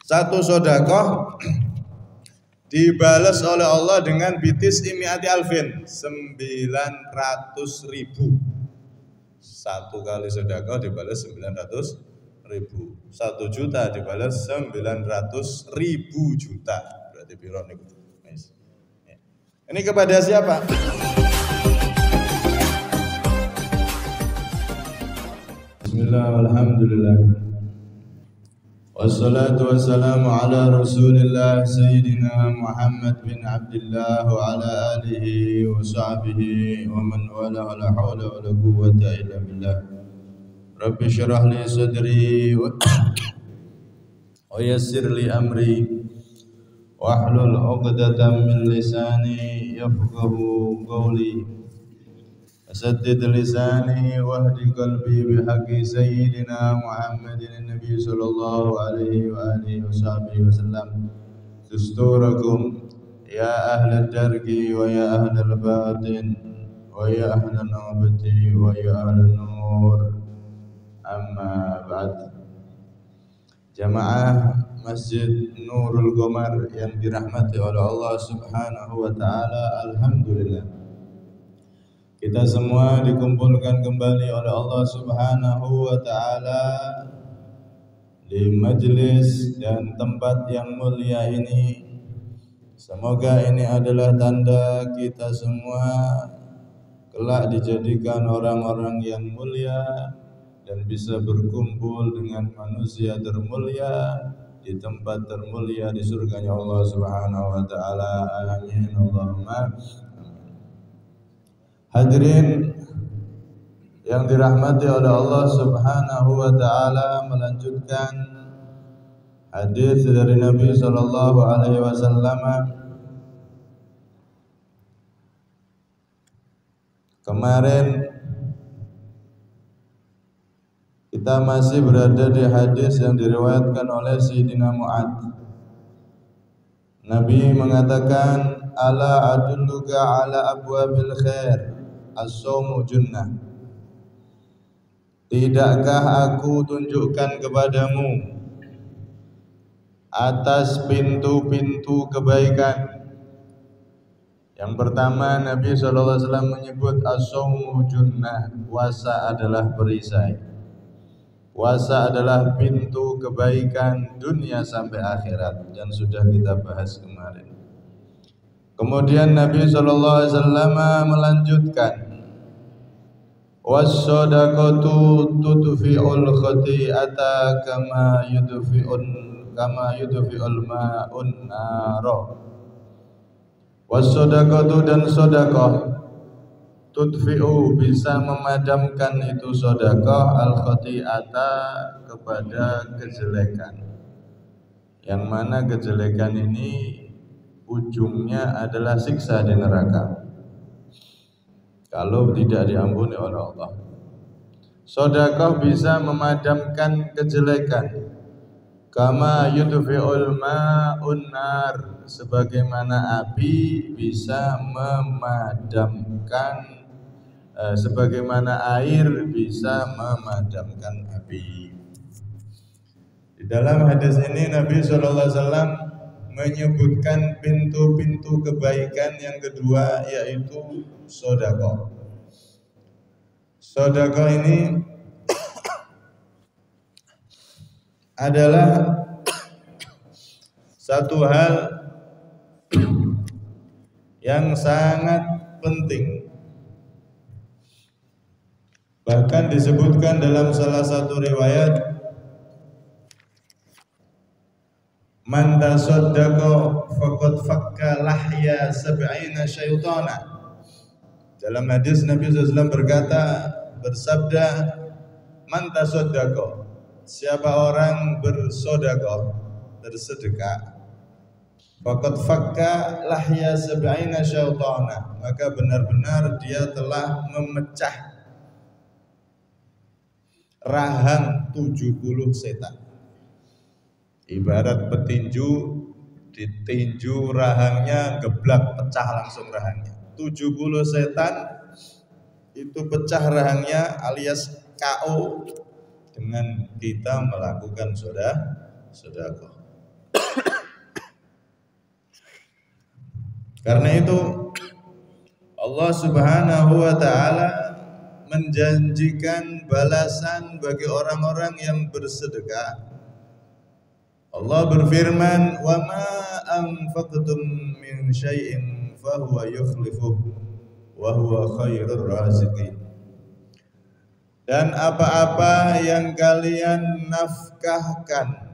Satu sedekah dibalas oleh Allah dengan bitis imiati alfin 900.000. Satu kali sedekah dibalas 900.000. 1 juta dibalas 900.000 juta. Berarti piro niku? Ini kepada siapa? Bismillah, alhamdulillah. Wassalatu wassalamu ala rasulillah Sayyidina Muhammad bin Abdullah wa ala alihi wa sahbihi wa man wala la hawla wa la quwwata illa billah. Rabbi syrah li sadri wa yassir li amri wahlul 'uqdatam min lisani yafqahu qawli. Asaddid lisani wahdi qalbi bihaqqi sayyidina Muhammadin Nabi sallallahu alaihi wa alihi wasallam. Dusturakum ya ahlal dargi wa ya ahlal batin wa ya ahlal nabati wa ya ahlal nur. Amma ba'd. Jamaah Masjid Nurul Qamar yang dirahmati oleh Allah Subhanahu wa taala, alhamdulillah. Kita semua dikumpulkan kembali oleh Allah Subhanahu wa taala di majelis dan tempat yang mulia ini. Semoga ini adalah tanda kita semua kelak dijadikan orang-orang yang mulia dan bisa berkumpul dengan manusia termulia di tempat termulia di surganya Allah Subhanahu wa taala. Amin Allahumma. Hadirin yang dirahmati oleh Allah Subhanahu wa taala, melanjutkan hadis dari Nabi sallallahu alaihi wasallam. Kemarin kita masih berada di hadis yang diriwayatkan oleh Sayyidina Mu'adz. Nabi mengatakan, ala adulluka ala abwabil khair, as-sawmu junnah. Tidakkah aku tunjukkan kepadamu atas pintu-pintu kebaikan? Yang pertama, Nabi SAW menyebut as-sawmu junnah, puasa adalah perisai. Puasa adalah pintu kebaikan dunia sampai akhirat, dan sudah kita bahas kemarin. Kemudian Nabi SAW melanjutkan, was-shadaqatu tudfi'ul khati'ata kama yudfi'ul ma'un naro. Was-shadaqatu, dan sedekah, tudfi'u, bisa memadamkan itu sedekah, al-khati'ata, kepada kejelekan. Yang mana kejelekan ini ujungnya adalah siksa di neraka kalau tidak diampuni oleh Allah. Sedekah bisa memadamkan kejelekan, kama yudfi'ul ma'un nar, sebagaimana api bisa memadamkan, sebagaimana air bisa memadamkan api. Di dalam hadis ini Nabi SAW menyebutkan pintu-pintu kebaikan yang kedua, yaitu sedekah. Sedekah ini adalah satu hal yang sangat penting. Bahkan disebutkan dalam salah satu riwayat, man tasaddaqa faqad fakka lahya sab'ina syaitana. Dalam hadis Nabi SAW bersabda, man tasaddaqa, siapa orang bersedekah, bersedekah, faqad fakka lahya sab'ina syaitana, maka benar-benar dia telah memecah rahang 70 setan. Ibarat petinju, ditinju rahangnya, geblak, pecah langsung rahangnya. 70 setan itu pecah rahangnya alias KO dengan kita melakukan sedekah. Karena itu Allah Subhanahu wa taala menjanjikan balasan bagi orang-orang yang bersedekah. Allah berfirman, "Wa ma anfaqtum min syai'in fahuwa yukhlifuh wa huwa khairur raziqin." Dan apa-apa yang kalian nafkahkan,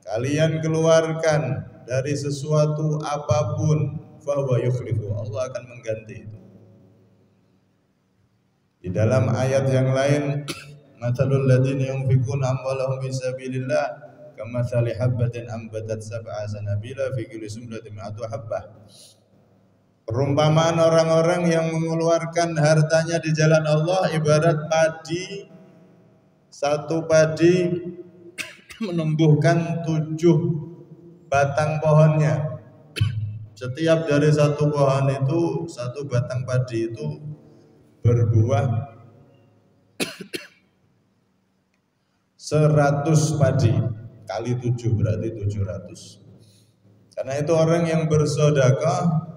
kalian keluarkan dari sesuatu apapun, fahuwa yukhlifuh, Allah akan mengganti itu. Di dalam ayat yang lain, "Matsalul ladzina yunfiquna amwalahum fi sabilillah kamatsali habbatin ambatat sab'a sanabila fi kulli sumratin mi'atu habbah." Perumpamaan orang-orang yang mengeluarkan hartanya di jalan Allah ibarat padi, satu padi menumbuhkan 7 batang pohonnya. Setiap dari satu pohon itu, satu batang padi itu berbuah 100 padi kali 7 berarti 700. Karena itu orang yang bersedekah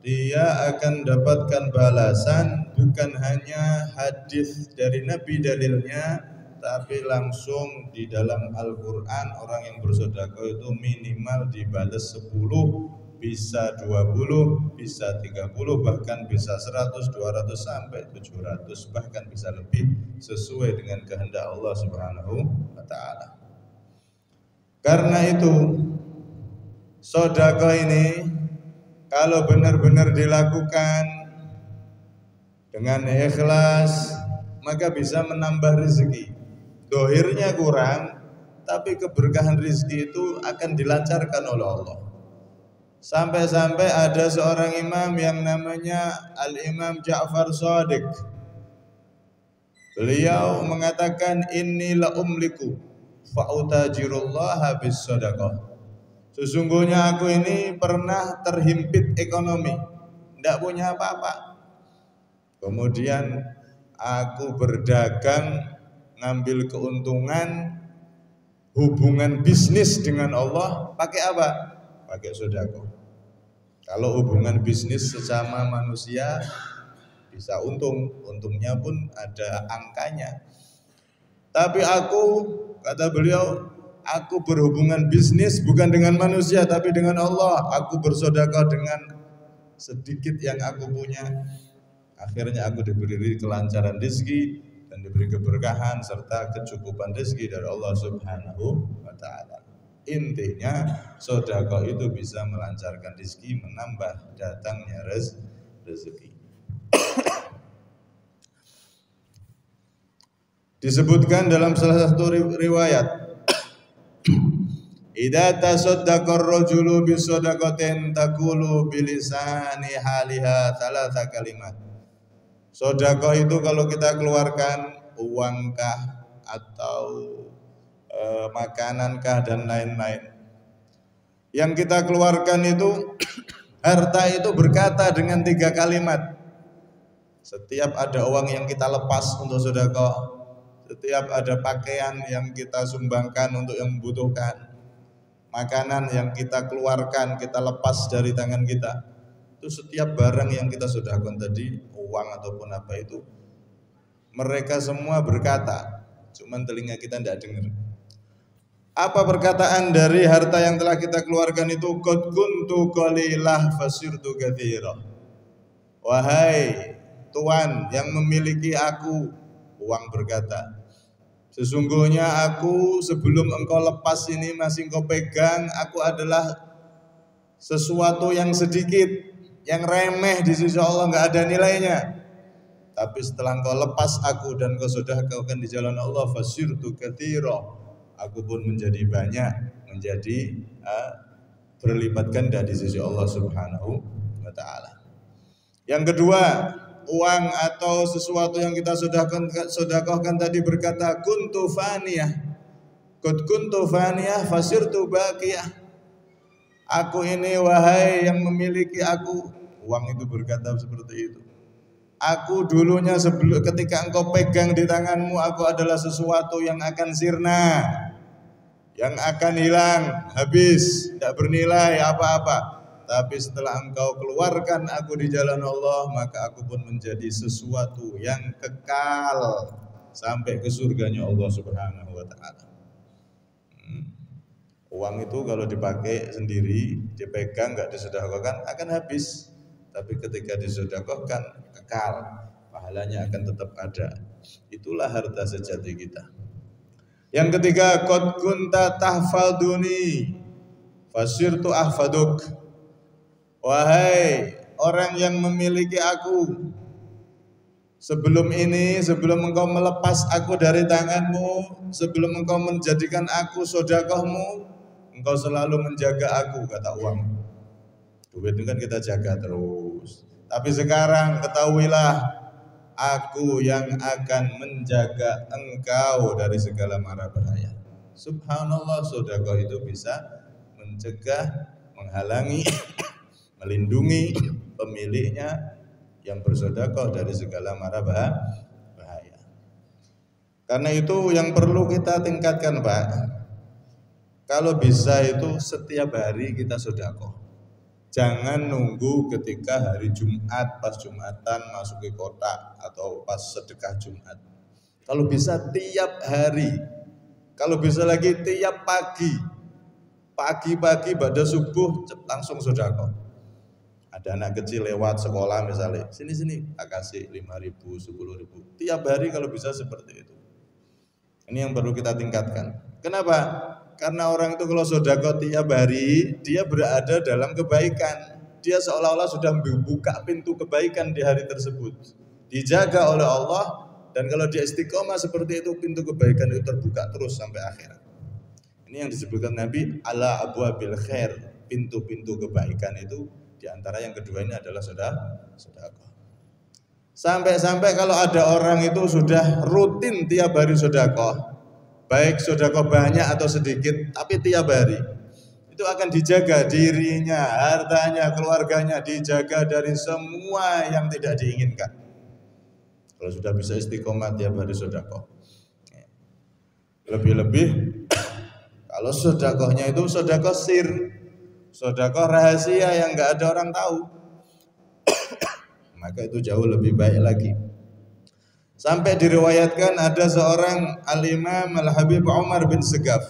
dia akan dapatkan balasan bukan hanya hadis dari Nabi dalilnya, tapi langsung di dalam Al-Quran. Orang yang bersedekah itu minimal dibalas 10, bisa 20, bisa 30, bahkan bisa 100, 200 sampai 700, bahkan bisa lebih sesuai dengan kehendak Allah Subhanahu wa taala. Karena itu sedekah ini kalau benar-benar dilakukan dengan ikhlas, maka bisa menambah rezeki. Dohirnya kurang, tapi keberkahan rezeki itu akan dilancarkan oleh Allah. Sampai-sampai ada seorang imam yang namanya Al-Imam Ja'far Shadiq. Beliau mengatakan, "Inni la umliku fa'utajirullaha bis sadaqah." Sesungguhnya aku ini pernah terhimpit ekonomi, tidak punya apa-apa. Kemudian aku berdagang, ngambil keuntungan, hubungan bisnis dengan Allah pakai apa? Pakai sedekah. Kalau hubungan bisnis sesama manusia bisa untung, untungnya pun ada angkanya. Tapi aku, kata beliau, aku berhubungan bisnis bukan dengan manusia tapi dengan Allah. Aku bersedekah dengan sedikit yang aku punya. Akhirnya aku diberi kelancaran rezeki dan diberi keberkahan serta kecukupan rezeki dari Allah Subhanahu wa taala. Intinya sedekah itu bisa melancarkan rezeki, menambah datangnya rezeki. Disebutkan dalam salah satu riwayat, "Idza tasaddaqa ar-rajulu bi sadaqatin taqulu bi lisani haliha thalatha kalimat." Sedekah itu kalau kita keluarkan uangkah atau makanankah dan lain-lain, yang kita keluarkan itu harta itu berkata dengan 3 kalimat. Setiap ada uang yang kita lepas untuk sedekah, setiap ada pakaian yang kita sumbangkan untuk yang membutuhkan, makanan yang kita keluarkan, kita lepas dari tangan kita, itu setiap barang yang kita sedekahkan tadi, uang ataupun apa itu, mereka semua berkata, cuman telinga kita tidak dengar. Apa perkataan dari harta yang telah kita keluarkan itu? Qad kuntu qalilah fasirtu katsira. Wahai Tuhan yang memiliki aku, uang berkata, sesungguhnya aku sebelum engkau lepas ini masih engkau pegang, aku adalah sesuatu yang sedikit, yang remeh di sisi Allah, nggak ada nilainya. Tapi setelah engkau lepas aku dan engkau sudah kaukan di jalan Allah, fasirtu katsira, aku pun menjadi banyak, menjadi berlipat ganda di sisi Allah Subhanahu wa taala. Yang kedua, uang atau sesuatu yang kita sedekahkan tadi berkata kuntu faniyah, qad kuntu faniyah fasirtu baqiyah. Aku ini wahai yang memiliki aku, uang itu berkata seperti itu. Aku dulunya sebelum ketika engkau pegang di tanganmu, aku adalah sesuatu yang akan sirna, yang akan hilang, habis, tidak bernilai apa-apa. tapi setelah engkau keluarkan aku di jalan Allah, maka aku pun menjadi sesuatu yang kekal sampai ke surganya Allah Subhanahu wa taala. Uang itu kalau dipakai sendiri, dipegang nggak disedekahkan akan habis. Tapi ketika disedekahkan kekal, pahalanya akan tetap ada. Itulah harta sejati kita. Yang ketiga, qad kunta tahfaduni fasirtu ahfaduk. Wahai orang yang memiliki aku, sebelum ini, sebelum engkau melepas aku dari tanganmu, sebelum engkau menjadikan aku sedekahmu, engkau selalu menjaga aku, kata uang. Duit itu kan kita jaga terus. Tapi sekarang ketahuilah, aku yang akan menjaga engkau dari segala mara bahaya. Subhanallah, sedekah itu bisa mencegah, menghalangi, melindungi pemiliknya yang bersedekah dari segala mara bahaya. Karena itu yang perlu kita tingkatkan, Pak. Kalau bisa itu setiap hari kita sedekah. Jangan nunggu ketika hari Jumat, pas Jumatan masuk ke kota atau pas sedekah Jumat. Kalau bisa tiap hari, kalau bisa lagi tiap pagi, pagi-pagi pada subuh langsung sedekah. Ada anak kecil lewat sekolah misalnya, sini, tak kasih 5.000, 10.000. Tiap hari kalau bisa seperti itu. Ini yang perlu kita tingkatkan. Kenapa? Karena orang itu kalau sedekah tiap hari, dia berada dalam kebaikan. Dia seolah-olah sudah membuka pintu kebaikan di hari tersebut. Dijaga oleh Allah, dan kalau dia istiqomah seperti itu, pintu kebaikan itu terbuka terus sampai akhirat. Ini yang disebutkan Nabi, ala abwabil khair, pintu-pintu kebaikan itu. Di antara yang kedua ini adalah sedekah. Sampai-sampai kalau ada orang itu sudah rutin tiap hari sedekah, baik sedekah banyak atau sedikit, tapi tiap hari itu akan dijaga dirinya, hartanya, keluarganya, dijaga dari semua yang tidak diinginkan. Kalau sudah bisa istiqomah tiap hari sedekah. Lebih-lebih kalau sedekahnya itu sedekah sir, sedekah rahasia yang enggak ada orang tahu, maka itu jauh lebih baik lagi. Sampai diriwayatkan ada seorang al-Imam Al-Habib Umar bin Segaf.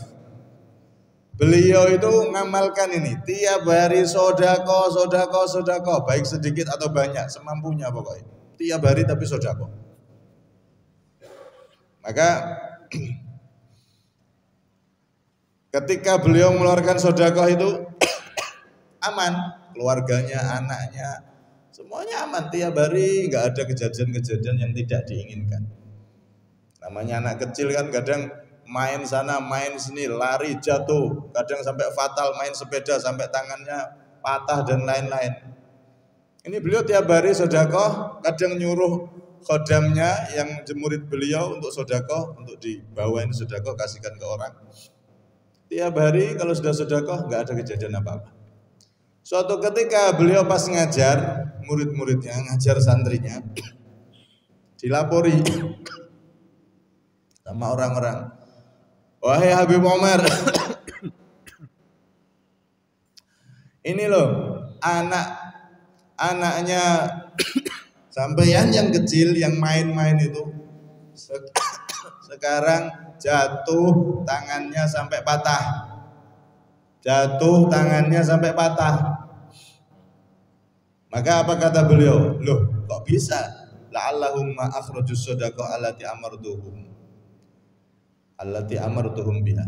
Beliau itu ngamalkan ini, tiap hari sedekah, baik sedikit atau banyak, semampunya pokoknya. Tiap hari tapi sedekah. Maka ketika beliau mengeluarkan sedekah itu aman, keluarganya, anaknya, semuanya aman tiap hari, nggak ada kejadian-kejadian yang tidak diinginkan. Namanya anak kecil kan kadang main sana, main sini, lari, jatuh, kadang sampai fatal, main sepeda sampai tangannya patah dan lain-lain. Ini beliau tiap hari sedekah, kadang nyuruh khodamnya yang murid beliau untuk sedekah, untuk dibawain sedekah, kasihkan ke orang. Tiap hari kalau sudah sedekah nggak ada kejadian apa-apa. Suatu ketika beliau pas ngajar murid-muridnya, ngajar santrinya, dilapori sama orang-orang, wahai Habib Umar, ini loh anaknya sampeyan yang kecil yang main-main itu sekarang jatuh tangannya sampai patah. Maka apa kata beliau? Loh, kok bisa? La'allahumma akhrajus shadaqah allati amartuhum biha.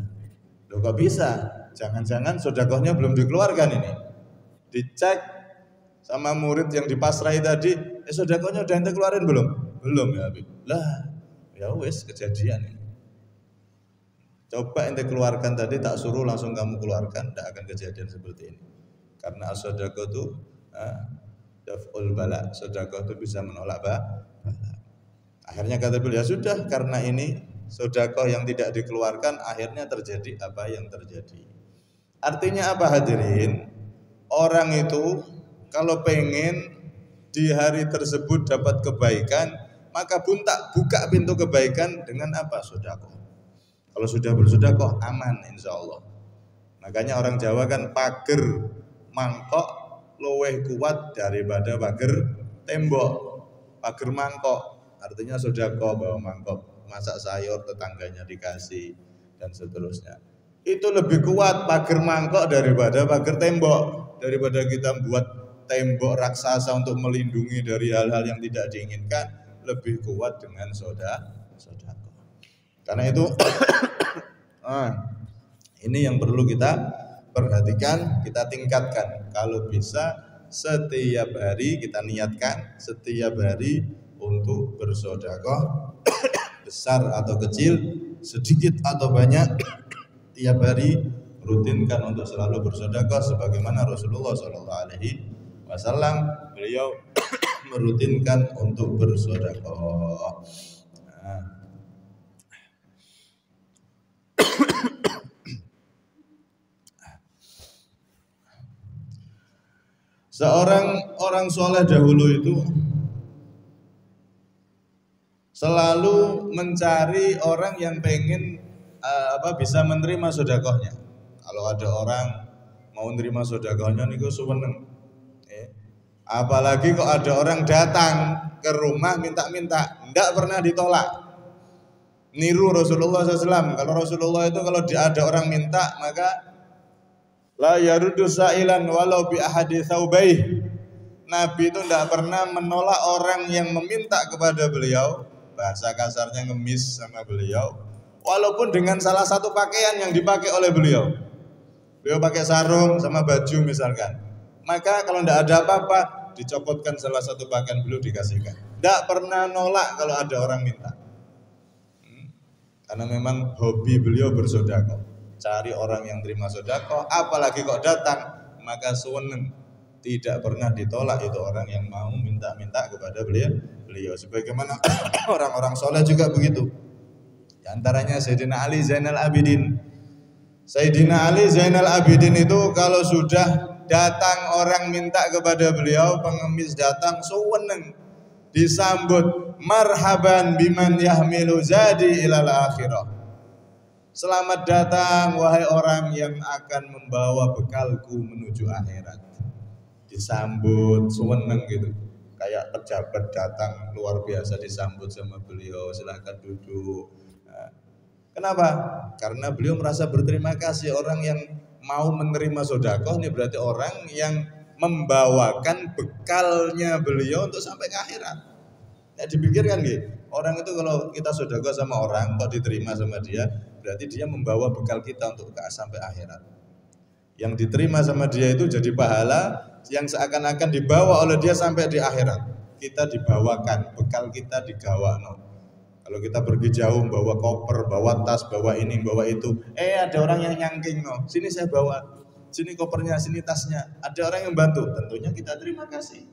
Loh, kok bisa? Jangan-jangan sedekahnya belum dikeluarkan ini. Dicek sama murid yang dipasrai tadi, sedekahnya udah ente keluarin belum? Belum ya, Habib. Lah, ya wes kejadian ini. Coba ente keluarkan tadi, tak suruh langsung kamu keluarkan, tidak akan kejadian seperti ini. Karena sedekah itu daf'ul bala, sedekah itu bisa menolak bala. Akhirnya kata beliau, ya sudah, karena ini sedekah yang tidak dikeluarkan, akhirnya terjadi apa yang terjadi. Artinya apa hadirin? Orang itu kalau pengen di hari tersebut dapat kebaikan, maka buka pintu kebaikan dengan apa? Sedekah. Kalau sudah bersedekah aman insya Allah. Makanya orang Jawa kan pager mangkok luweh kuat daripada pager tembok, pager mangkok. Artinya sedekah bawa mangkok, masak sayur tetangganya dikasih dan seterusnya. Itu lebih kuat pager mangkok daripada pager tembok. Daripada kita buat tembok raksasa untuk melindungi dari hal-hal yang tidak diinginkan, lebih kuat dengan sedekah. Karena itu ini yang perlu kita perhatikan, kita tingkatkan. Kalau bisa setiap hari kita niatkan setiap hari untuk bersedekah besar atau kecil, sedikit atau banyak, tiap hari rutinkan untuk selalu bersedekah sebagaimana Rasulullah SAW beliau merutinkan untuk bersedekah. Seorang orang soleh dahulu itu selalu mencari orang yang pengen bisa menerima sedekahnya. Kalau ada orang mau menerima sedekahnya niku suweneng. Apalagi kok ada orang datang ke rumah minta-minta, tidak pernah ditolak. Niru Rasulullah SAW. Kalau Rasulullah itu kalau ada orang minta maka la yaruddu sa'ilan walau bi ahadi thawbaih. Nabi itu tidak pernah menolak orang yang meminta kepada beliau, bahasa kasarnya ngemis sama beliau, walaupun dengan salah satu pakaian yang dipakai oleh beliau. Beliau pakai sarung sama baju misalkan, maka kalau tidak ada apa-apa dicopotkan salah satu pakaian beliau dikasihkan. Tidak pernah nolak kalau ada orang minta. Karena memang hobi beliau bersedekah, cari orang yang terima sedekah, apalagi kok datang maka suweneng, tidak pernah ditolak itu orang yang mau minta-minta kepada beliau. Sebagaimana orang-orang soleh juga begitu. Di antaranya Sayyidina Ali Zainal Abidin. Sayyidina Ali Zainal Abidin itu kalau sudah datang orang minta kepada beliau, pengemis datang, suweneng disambut, marhaban biman yahmilu zadi ilal akhirah. Selamat datang wahai orang yang akan membawa bekalku menuju akhirat. Disambut suweneng gitu, kayak pejabat datang luar biasa disambut sama beliau, silakan duduk. Kenapa? Karena beliau merasa berterima kasih. Orang yang mau menerima sedekah ini berarti orang yang membawakan bekalnya beliau untuk sampai ke akhirat. Ya dipikirkan gitu. Orang itu kalau kita sedekah sama orang, kalau diterima sama dia, berarti dia membawa bekal kita untuk sampai akhirat. Yang diterima sama dia itu jadi pahala yang seakan-akan dibawa oleh dia sampai di akhirat. Kita dibawakan, bekal kita digawakno. Kalau kita pergi jauh bawa koper, bawa tas, bawa ini, bawa itu, ada orang yang nyangking no. Sini saya bawa, sini kopernya, sini tasnya. Ada orang yang bantu, tentunya kita terima kasih.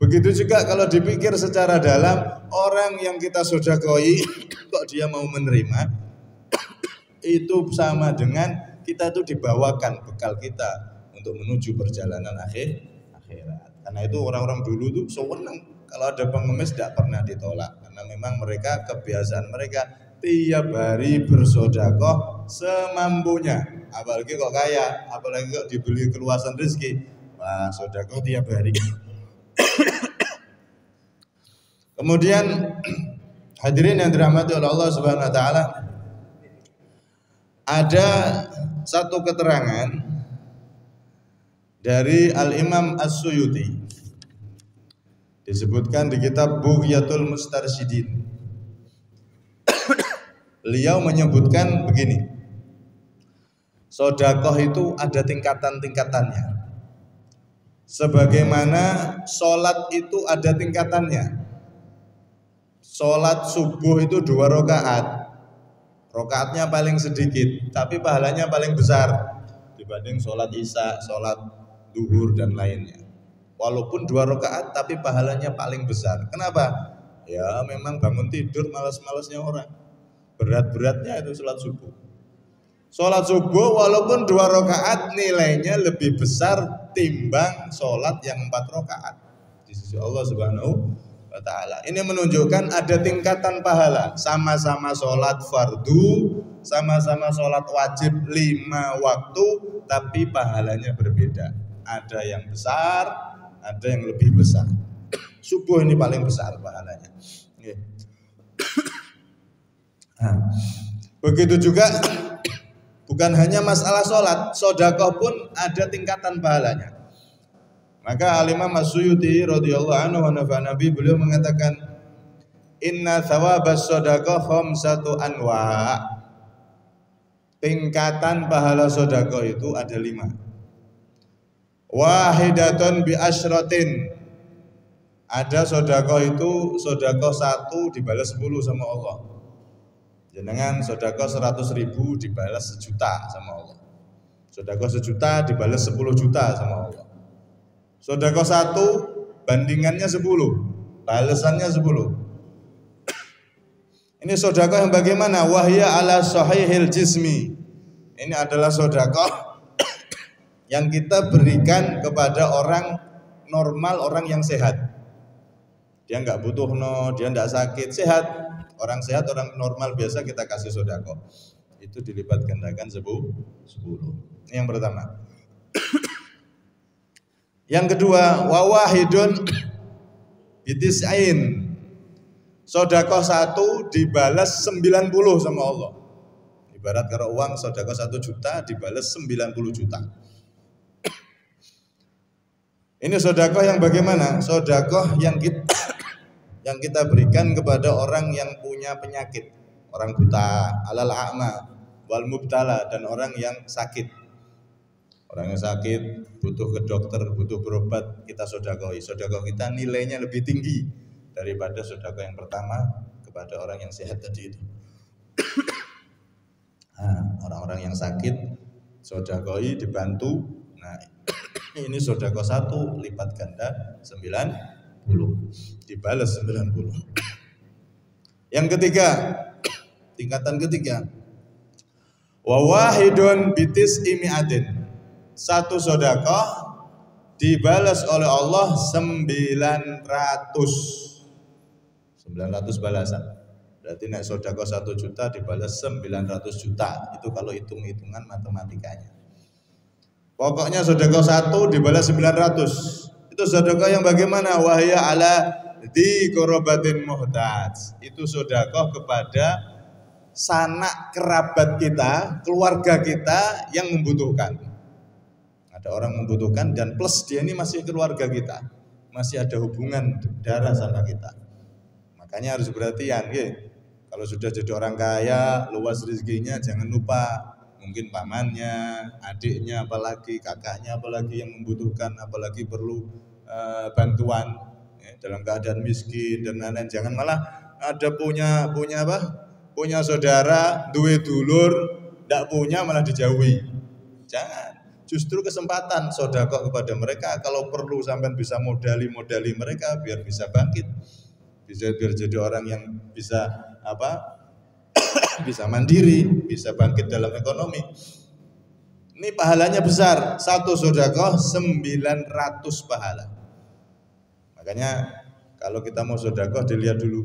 Begitu juga kalau dipikir secara dalam, orang yang kita sedekahi kok dia mau menerima, itu sama dengan kita itu dibawakan bekal kita untuk menuju perjalanan akhirat. Karena itu orang-orang dulu itu sewenang kalau ada pengemis tidak pernah ditolak, karena memang mereka kebiasaan mereka tiap hari bersedekah semampunya. Apalagi kok kaya, apalagi kok dibeli keluasan rezeki, wah sedekah tiap hari. Kemudian hadirin yang dirahmati oleh Allah Subhanahu wa taala, ada satu keterangan dari Al-Imam As-Suyuti, disebutkan di kitab Bughyatul Mustarsyidin. Beliau menyebutkan begini, sedekah itu ada tingkatan-tingkatannya. Sebagaimana sholat itu ada tingkatannya. Sholat subuh itu 2 rakaat. Rakaatnya paling sedikit, tapi pahalanya paling besar dibanding sholat isya, sholat duhur dan lainnya. Walaupun 2 rakaat, tapi pahalanya paling besar. Kenapa? Ya memang bangun tidur malas-malasnya orang. Berat-beratnya itu sholat subuh. Sholat subuh walaupun 2 rakaat nilainya lebih besar timbang sholat yang 4 rakaat di sisi Allah Subhanahu wa ta'ala. Ini menunjukkan ada tingkatan pahala. Sama-sama sholat fardu, sama-sama sholat wajib 5 waktu, tapi pahalanya berbeda. Ada yang besar, ada yang lebih besar. Subuh ini paling besar pahalanya. Nah, begitu juga bukan hanya masalah sholat, sedekah pun ada tingkatan pahalanya. Maka Al-Imam As-Suyuti radhiyallahu anhu wa nafa'ana bi, beliau mengatakan inna thawabas sedekah khamsatu anwa. Tingkatan pahala sedekah itu ada 5. Wahidatun bi asyratin. Ada sedekah itu sedekah 1 dibalas 10 sama Allah. Jenengan sedekah 100.000 dibalas 1 juta sama Allah. Sedekah 1 juta dibalas 10 juta sama Allah. Sedekah 1 bandingannya 10, balasannya 10. Ini sedekah yang bagaimana? Wahya ala sahihil jismi. Ini adalah sedekah yang kita berikan kepada orang normal, orang yang sehat. Dia nggak butuh dia nggak sakit, sehat. Orang sehat, orang normal biasa kita kasih sedekah. Itu dilipat gandakan 10. Ini yang pertama. Yang kedua, wa wahidun bitis'ain. Sedekah 1 dibalas 90 sama Allah. Ibarat kalau uang sedekah 1 juta dibalas 90 juta. Ini sedekah yang bagaimana? Sedekah yang kita berikan kepada orang yang punya penyakit, orang buta, alal a'ma, wal mubtala, dan orang yang sakit. Orang yang sakit butuh ke dokter, butuh berobat, kita sedekahi. Sedekah kita nilainya lebih tinggi daripada sedekah yang pertama kepada orang yang sehat tadi itu. Orang-orang yang sakit sedekahi, dibantu. Nah, ini sedekah 1 lipat ganda 90, dibalas 90. Yang ketiga, tingkatan ketiga, wa wahidun bitis imi'adin. 1 sedekah dibalas oleh Allah 900 balasan. Berarti nek sedekah 1 juta dibalas 900 juta. Itu kalau hitung-hitungan matematikanya. Pokoknya sedekah 1 dibalas 900. Itu sedekah yang bagaimana? Wahya ala di qorobatin muhtaj. Itu sedekah kepada sanak kerabat kita, keluarga kita yang membutuhkan. Ada orang membutuhkan dan plus dia ini masih keluarga kita, masih ada hubungan darah sama kita. Makanya harus perhatian, kalau sudah jadi orang kaya, luas rezekinya, jangan lupa mungkin pamannya, adiknya, apalagi kakaknya, apalagi yang membutuhkan, apalagi perlu bantuan dalam keadaan miskin dan lain-lain. Jangan malah ada punya saudara, duwe dulur, tidak punya malah dijauhi. Jangan. Justru kesempatan sedekah kepada mereka, kalau perlu sampai bisa modali mereka biar bisa bangkit, biar jadi orang yang bisa bisa mandiri, bisa bangkit dalam ekonomi. Ini pahalanya besar. 1 sedekah 900 pahala. Makanya kalau kita mau sedekah dilihat dulu,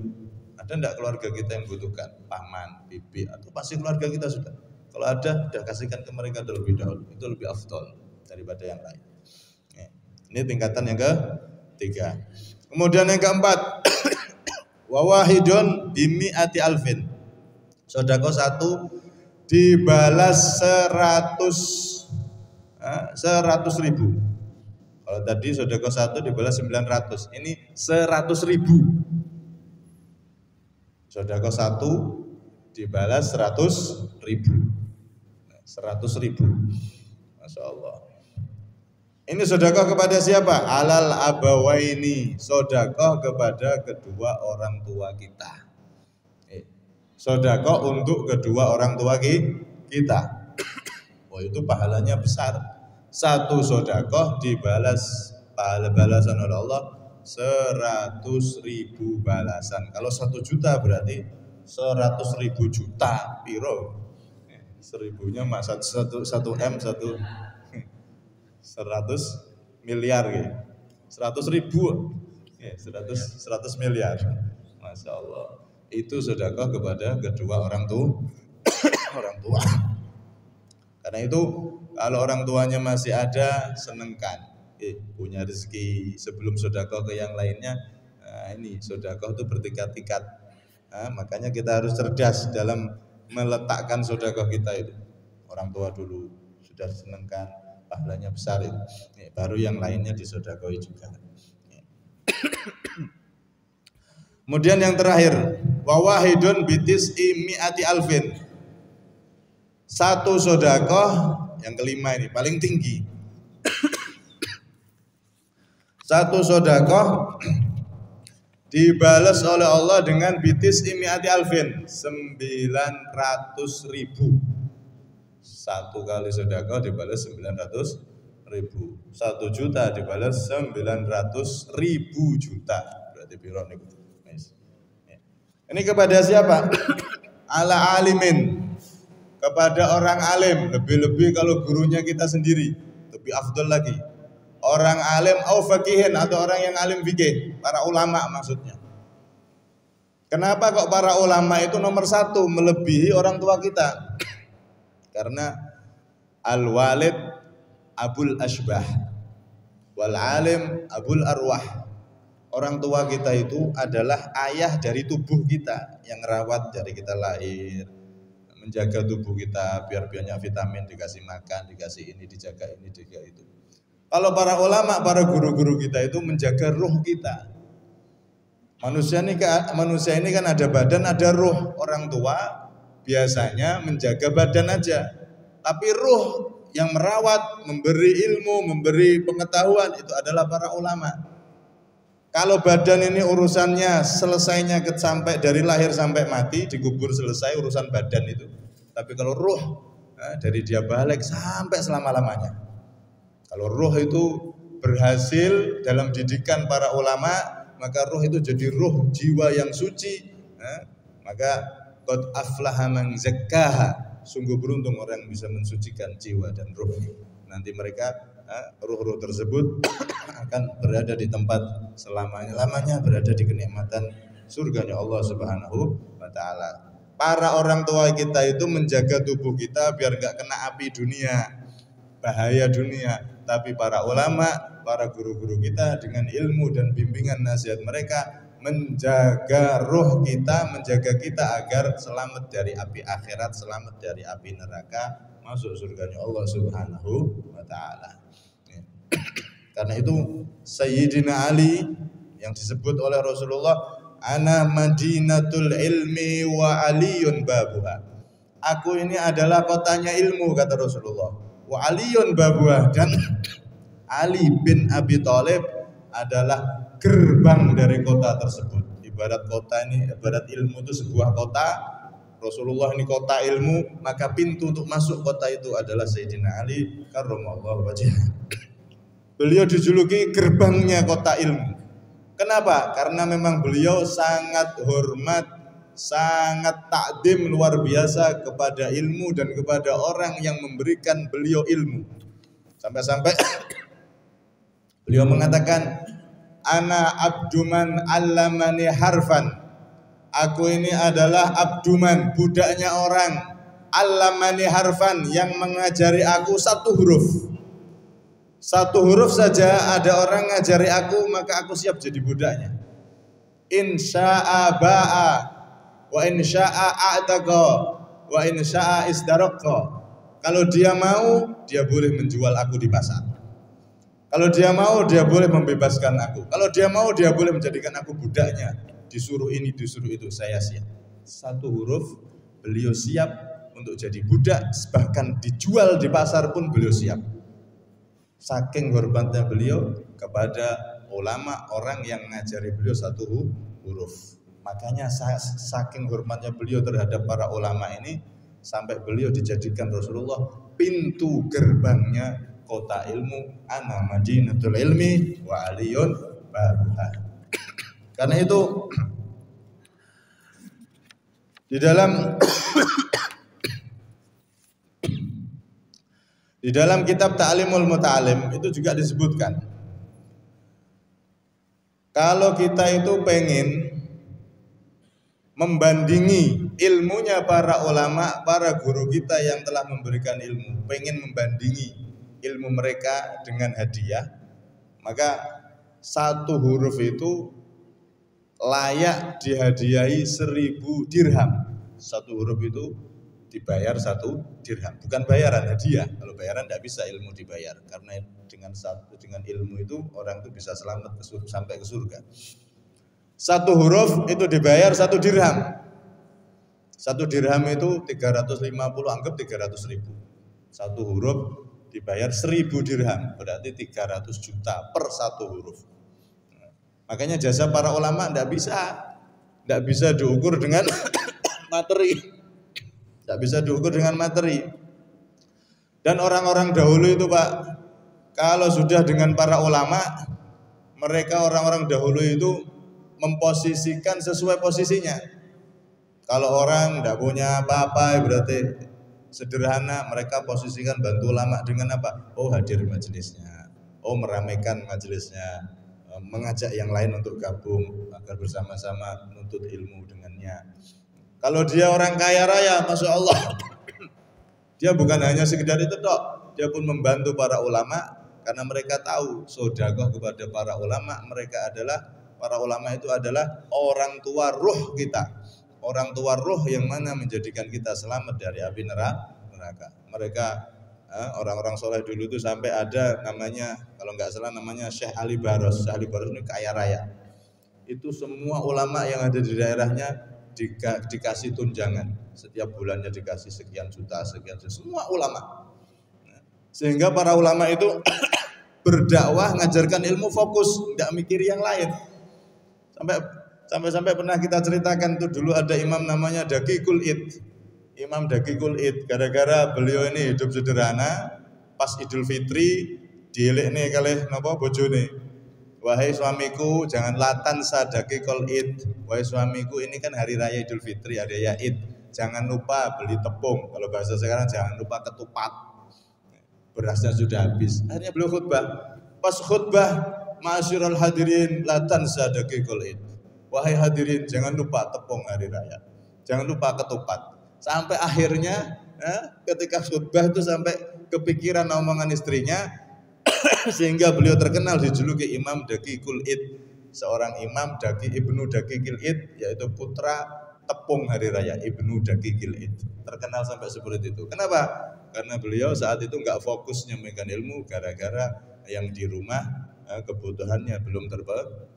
ada enggak keluarga kita yang butuhkan, paman, bibi, atau pasti keluarga kita sudah. Kalau ada, sudah kasihkan ke mereka terlebih dahulu. Itu lebih afdol daripada yang lain. Ini tingkatan yang ketiga. Kemudian yang keempat, wa wahidun bimi'ati alfin. Sedekah 1 dibalas 100.000. Kalau tadi sedekah 1 dibalas 900, ini 100.000. Sedekah 1 dibalas 100.000. 100.000. Masya Allah. Ini sedekah kepada siapa? Alal abawaini. Sedekah kepada kedua orang tua kita. Sedekah untuk kedua orang tua kita. Oh, itu pahalanya besar. 1 sedekah dibalas pahala balasan oleh Allah 100.000 balasan. Kalau 1 juta berarti 100.000 juta piro? 1000-nya mak 1 M 100 miliar gitu. 100 miliar. Masya Allah. Itu sedekah kepada kedua orang tua. Karena itu kalau orang tuanya masih ada, senengkan. Punya rezeki sebelum sedekah ke yang lainnya. Nah, ini sedekah itu bertingkat-tingkat. Nah, makanya kita harus cerdas dalam meletakkan sedekah kita itu. Orang tua dulu sudah senengkan, pahalanya besar itu. Baru yang lainnya disedekahi juga. Kemudian yang terakhir, wa wahidun bitis mi'ati alfin. Satu sedekah, yang kelima ini paling tinggi. Satu sedekah dibalas oleh Allah dengan bitis mi'ati alfin, 900.000. Satu kali sedekah dibalas 900.000. 1 juta dibalas 900.000 juta. Berarti piro niku? Ini kepada siapa? Ala alimin, kepada orang alim. Lebih-lebih kalau gurunya kita sendiri, lebih afdol lagi. Orang alim au faqihin, atau orang yang alim fikih, para ulama maksudnya. Kenapa kok para ulama itu nomor satu melebihi orang tua kita? Karena al-walid abul ashbah, wal alim abul arwah. Orang tua kita itu adalah ayah dari tubuh kita, yang rawat dari kita lahir, menjaga tubuh kita biar banyak vitamin, dikasih makan, dikasih ini, dijaga ini, dijaga itu. Kalau para ulama, para guru-guru kita itu menjaga ruh kita. Manusia ini kan ada badan, ada ruh. Orang tua biasanya menjaga badan aja, tapi ruh yang merawat, memberi ilmu, memberi pengetahuan itu adalah para ulama. Kalau badan ini urusannya selesainya sampai dari lahir sampai mati, dikubur selesai urusan badan itu. Tapi kalau ruh, dari dia balik sampai selama-lamanya. Kalau ruh itu berhasil dalam didikan para ulama, maka ruh itu jadi ruh jiwa yang suci. Maka qad aflaha man zakkaha, sungguh beruntung orang yang bisa mensucikan jiwa dan ruh. Nanti mereka ruh-ruh tersebut akan berada di tempat selama-lamanya, berada di kenikmatan surganya Allah Subhanahu wa taala. Para orang tua kita itu menjaga tubuh kita biar enggak kena api dunia, bahaya dunia. Tapi para ulama, para guru-guru kita dengan ilmu dan bimbingan nasihat mereka menjaga ruh kita, menjaga kita agar selamat dari api akhirat, selamat dari api neraka, masuk surganya Allah Subhanahu wa taala. Karena itu Sayyidina Ali yang disebut oleh Rasulullah, ana madinatul ilmi wa aliyun babuha. Aku ini adalah kotanya ilmu, kata Rasulullah. Wa aliyun babuha, dan Ali bin Abi Thalib adalah gerbang dari kota tersebut. Ibarat kota ini, ibarat ilmu itu sebuah kota. Rasulullah ini kota ilmu, maka pintu untuk masuk kota itu adalah Sayyidina Ali karramallahu wajhah. Beliau dijuluki gerbangnya kota ilmu. Kenapa? Karena memang beliau sangat hormat, sangat takdim luar biasa kepada ilmu dan kepada orang yang memberikan beliau ilmu. Sampai-sampai beliau mengatakan, ana abduman allamani harfan. Aku ini adalah abduman, budaknya orang, allamani harfan, yang mengajari aku satu huruf. Satu huruf saja ada orang ngajari aku, maka aku siap jadi budaknya. Insya'a ba'a, wa insya'a a'taqa, wa insya'a istaraqqa. Kalau dia mau, dia boleh menjual aku di pasar. Kalau dia mau, dia boleh membebaskan aku. Kalau dia mau, dia boleh menjadikan aku budaknya. Disuruh ini, disuruh itu, saya siap. Satu huruf, beliau siap untuk jadi budak. Bahkan dijual di pasar pun beliau siap. Saking hormatnya beliau kepada ulama, orang yang ngajari beliau satu huruf. Makanya saking hormatnya beliau terhadap para ulama ini, sampai beliau dijadikan Rasulullah pintu gerbangnya kota ilmu, ana madinatul ilmi wa aliyun babuha. Karena itu di dalam kitab Ta'limul Muta'alim itu juga disebutkan, kalau kita itu pengen membandingi ilmunya para ulama, para guru kita yang telah memberikan ilmu, pengen membandingi ilmu mereka dengan hadiah, maka satu huruf itu layak dihadiahi 1000 dirham. Satu huruf itu dibayar 1 dirham, bukan bayaran, hadiah. Kalau bayaran tidak bisa ilmu dibayar, karena dengan ilmu itu orang itu bisa selamat sampai ke surga. Satu huruf itu dibayar 1 dirham. 1 dirham itu 350, anggap 300.000. Satu huruf dibayar 1000 dirham, berarti 300 juta per satu huruf. Makanya jasa para ulama tidak bisa diukur dengan materi. Tidak bisa diukur dengan materi. Dan orang-orang dahulu itu Pak, kalau sudah dengan para ulama, mereka orang-orang dahulu itu memposisikan sesuai posisinya. Kalau orang tidak punya apa-apa berarti sederhana, mereka posisikan bantu ulama dengan apa? Oh, hadir majelisnya, oh meramaikan majelisnya, mengajak yang lain untuk gabung agar bersama-sama menuntut ilmu dengannya. Kalau dia orang kaya raya, Masya Allah, dia bukan hanya sekedar itu tok, dia pun membantu para ulama karena mereka tahu sedekah kepada para ulama. Para ulama itu adalah orang tua ruh kita, orang tua ruh yang mana menjadikan kita selamat dari api neraka. Mereka orang-orang soleh dulu itu sampai ada namanya, kalau nggak salah namanya Syekh Ali Baros. Syekh Ali Baros ini kaya raya. Itu semua ulama yang ada di daerahnya dikasih tunjangan, setiap bulannya dikasih sekian juta, semua ulama. Sehingga para ulama itu berdakwah, ngajarkan ilmu fokus, nggak mikir yang lain. Sampai pernah kita ceritakan tuh, dulu ada imam namanya Daqiqul Id. Imam Daqiqul Id, gara-gara beliau ini hidup sederhana, pas Idul Fitri dielekne kalih napa bojone. Wahai suamiku, janganlah tansa Daqiqul Id. Wahai suamiku, ini kan hari raya Idul Fitri, hari raya Id. Jangan lupa beli tepung. Kalau bahasa sekarang jangan lupa ketupat. Berasnya sudah habis. Akhirnya beliau khutbah. Pas khutbah, ma'asyiral hadirin, la tansa Daqiqul Id. Wahai hadirin, jangan lupa tepung hari raya. Jangan lupa ketupat. Sampai akhirnya ketika khutbah itu sampai kepikiran omongan istrinya, sehingga beliau terkenal dijuluki Imam Daqiqul Id. Seorang imam Ibnu Daqiqil Id, yaitu putra tepung hari raya, Ibnu Daqiqil Id. Terkenal sampai seperti itu. Kenapa? Karena beliau saat itu enggak fokus menyampaikan ilmu, gara-gara yang di rumah kebutuhannya belum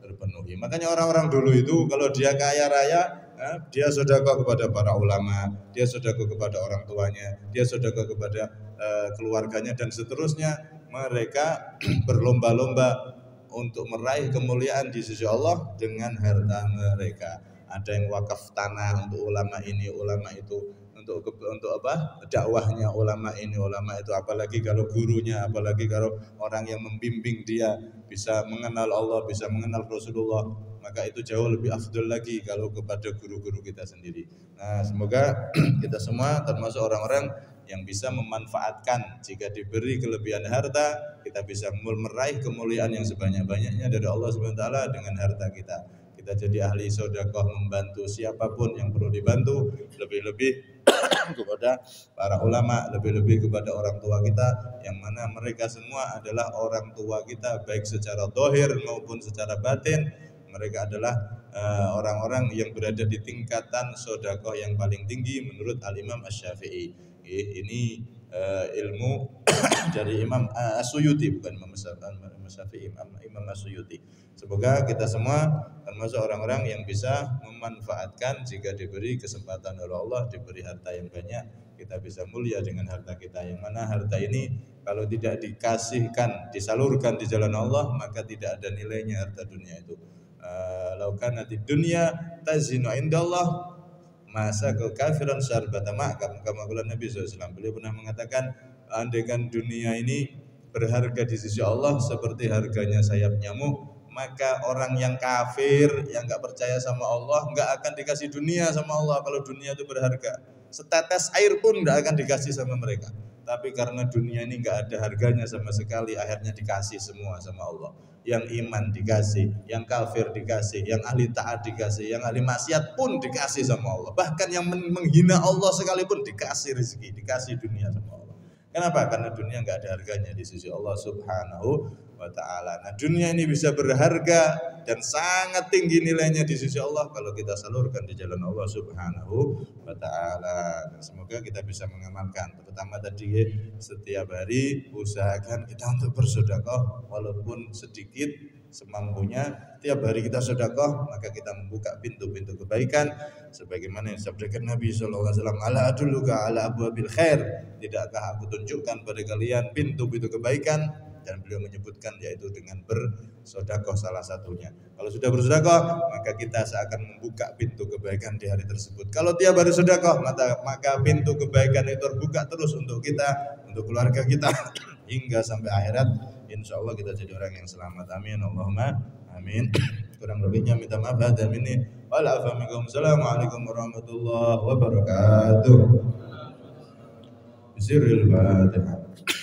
terpenuhi. Makanya orang-orang dulu itu kalau dia kaya raya, dia sedekah kepada para ulama, dia sedekah kepada orang tuanya, dia sedekah kepada keluarganya dan seterusnya. Mereka berlomba-lomba untuk meraih kemuliaan di sisi Allah dengan harta mereka. Ada yang wakaf tanah untuk ulama ini, ulama itu, untuk apa? Dakwahnya ulama ini, ulama itu. Apalagi kalau gurunya, apalagi kalau orang yang membimbing dia bisa mengenal Allah, bisa mengenal Rasulullah, maka itu jauh lebih afdal lagi kalau kepada guru-guru kita sendiri. Nah, semoga kita semua termasuk orang-orang yang bisa memanfaatkan, jika diberi kelebihan harta, kita bisa meraih kemuliaan yang sebanyak-banyaknya dari Allah SWT dengan harta kita. Kita jadi ahli sedekah, membantu siapapun yang perlu dibantu, lebih-lebih kepada para ulama, lebih-lebih kepada orang tua kita, yang mana mereka semua adalah orang tua kita, baik secara zahir maupun secara batin. Mereka adalah orang-orang yang berada di tingkatan sedekah yang paling tinggi menurut Al-Imam Asy-Syafi'i. Ini ilmu dari Imam As-Suyuti, bukan Imam Syafi'i, Imam As-Suyuti. Semoga kita semua termasuk orang-orang yang bisa memanfaatkan jika diberi kesempatan oleh Allah, diberi harta yang banyak, kita bisa mulia dengan harta kita. Yang mana harta ini kalau tidak dikasihkan, disalurkan di jalan Allah, maka tidak ada nilainya harta dunia itu. Laukan di dunia tazinu indallah masa kekafiran syarbata ma'kam, kama qala Nabi SAW. Beliau pernah mengatakan, andaikan dunia ini berharga di sisi Allah seperti harganya sayap nyamuk, maka orang yang kafir, yang enggak percaya sama Allah, enggak akan dikasih dunia sama Allah. Kalau dunia itu berharga, setetes air pun enggak akan dikasih sama mereka. tapi karena dunia ini nggak ada harganya sama sekali, akhirnya dikasih semua sama Allah. Yang iman dikasih, yang kafir dikasih, yang ahli taat dikasih, yang ahli maksiat pun dikasih sama Allah. Bahkan yang menghina Allah sekalipun dikasih rezeki, dikasih dunia sama Allah. Kenapa? Karena dunia nggak ada harganya di sisi Allah Subhanahu wa ta'ala. Nah, dunia ini bisa berharga dan sangat tinggi nilainya di sisi Allah kalau kita salurkan di jalan Allah Subhanahu wa ta'ala. Dan semoga kita bisa mengamalkan, terutama tadi setiap hari usahakan kita untuk bersedekah walaupun sedikit semampunya. Tiap hari kita sedekah, maka kita membuka pintu-pintu kebaikan sebagaimana yang disabdakan Nabi sallallahu alaihi wasallam, ala adulluka ala abwabil khair, tidakkah aku tunjukkan pada kalian pintu-pintu kebaikan? Dan beliau menyebutkan yaitu dengan bersedekah salah satunya. Kalau sudah bersedekah, maka kita seakan membuka pintu kebaikan di hari tersebut. Kalau tiap hari sedekah, maka pintu kebaikan itu terbuka terus untuk kita, untuk keluarga kita hingga sampai akhirat. Insya Allah kita jadi orang yang selamat. Amin. Allahumma amin. Kurang lebihnya minta maaf dan ini. Assalamualaikum warahmatullahi wabarakatuh. Bismillahirrahmanirrahim.